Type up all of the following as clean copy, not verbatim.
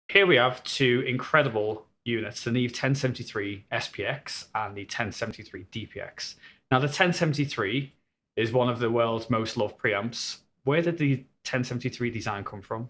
Here we have two incredible units, the Neve 1073 SPX and the 1073 DPX. Now, the 1073 is one of the world's most loved preamps. Where did the 1073 design come from?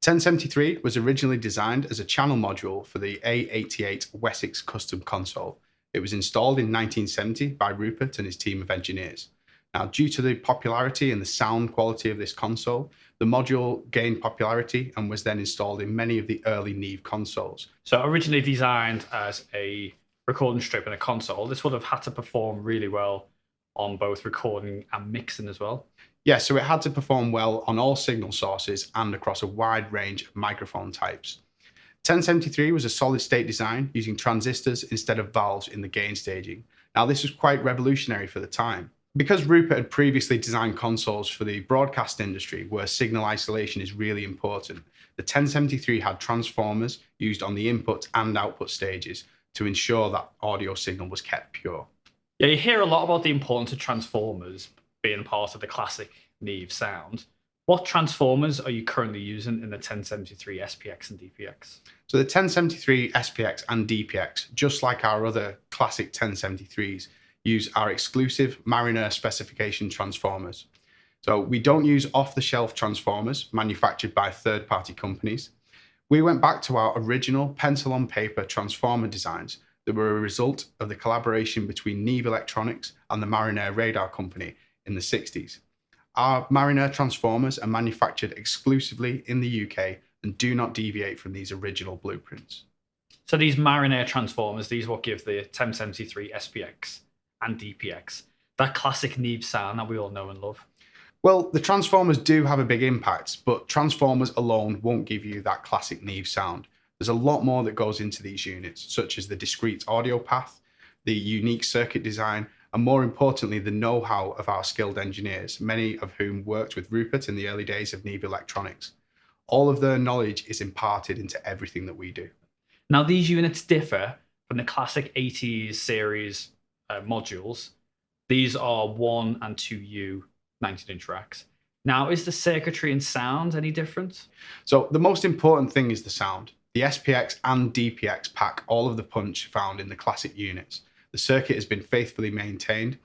1073 was originally designed as a channel module for the A88 Wessex custom console. It was installed in 1970 by Rupert and his team of engineers. Now, due to the popularity and the sound quality of this console, the module gained popularity and was then installed in many of the early Neve consoles. So originally designed as a recording strip and a console, this would have had to perform really well on both recording and mixing as well. Yeah, so it had to perform well on all signal sources and across a wide range of microphone types. 1073 was a solid state design using transistors instead of valves in the gain staging. Now, this was quite revolutionary for the time. Because Rupert had previously designed consoles for the broadcast industry where signal isolation is really important, the 1073 had transformers used on the input and output stages to ensure that audio signal was kept pure. Yeah, you hear a lot about the importance of transformers being part of the classic Neve sound. What transformers are you currently using in the 1073 SPX and DPX? So the 1073 SPX and DPX, just like our other classic 1073s, use our exclusive Mariner specification transformers. So we don't use off-the-shelf transformers manufactured by third-party companies. We went back to our original pencil-on-paper transformer designs that were a result of the collaboration between Neve Electronics and the Mariner radar company in the 60s. Our Mariner transformers are manufactured exclusively in the UK and do not deviate from these original blueprints. So these Mariner transformers, these are what give the 1073 SPX and DPX that classic Neve sound that we all know and love. Well, the transformers do have a big impact, but transformers alone won't give you that classic Neve sound. There's a lot more that goes into these units, such as the discrete audio path, the unique circuit design, and more importantly, the know-how of our skilled engineers, many of whom worked with Rupert in the early days of Neve Electronics. All of their knowledge is imparted into everything that we do. Now, these units differ from the classic 80s series modules. These are 1 and 2U 19-inch racks. Now, is the circuitry and sound any different? So the most important thing is the sound. The SPX and DPX pack all of the punch found in the classic units. The circuit has been faithfully maintained,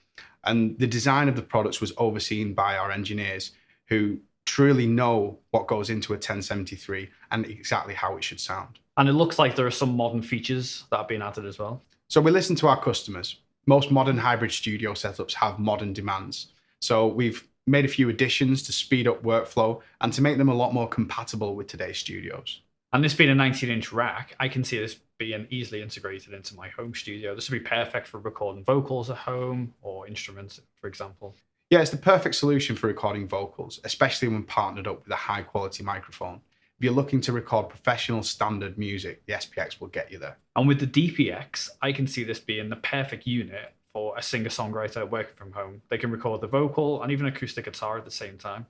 and the design of the products was overseen by our engineers who truly know what goes into a 1073 and exactly how it should sound. And it looks like there are some modern features that have been added as well. So we listen to our customers. Most modern hybrid studio setups have modern demands. So we've made a few additions to speed up workflow and to make them a lot more compatible with today's studios. And this being a 19-inch rack, I can see this being easily integrated into my home studio. This would be perfect for recording vocals at home or instruments, for example. Yeah, it's the perfect solution for recording vocals, especially when partnered up with a high quality microphone. If you're looking to record professional standard music, the SPX will get you there. And with the DPX, I can see this being the perfect unit for a singer-songwriter working from home. They can record the vocal and even acoustic guitar at the same time.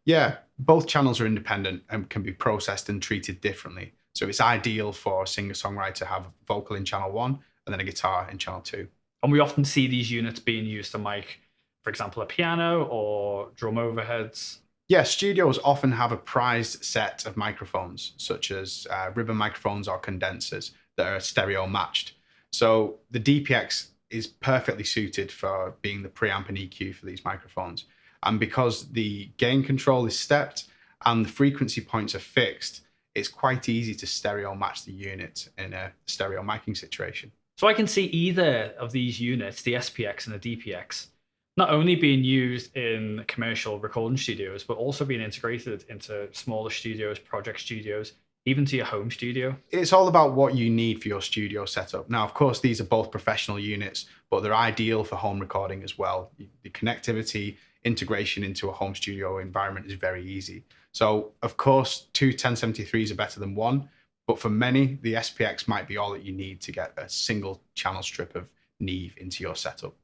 Yeah, both channels are independent and can be processed and treated differently. So it's ideal for a singer-songwriter to have a vocal in channel 1 and then a guitar in channel 2. And we often see these units being used to mic, for example, a piano or drum overheads. Yeah, studios often have a prized set of microphones, such as ribbon microphones or condensers that are stereo matched. So the DPX is perfectly suited for being the preamp and EQ for these microphones. And because the gain control is stepped and the frequency points are fixed, it's quite easy to stereo match the unit in a stereo miking situation. So I can see either of these units, the SPX and the DPX, not only being used in commercial recording studios, but also being integrated into smaller studios, project studios, even to your home studio. It's all about what you need for your studio setup. Now, of course, these are both professional units, but they're ideal for home recording as well. The connectivity, integration into a home studio environment is very easy. So, of course, 2 1073s are better than one, but for many, the SPX might be all that you need to get a single channel strip of Neve into your setup.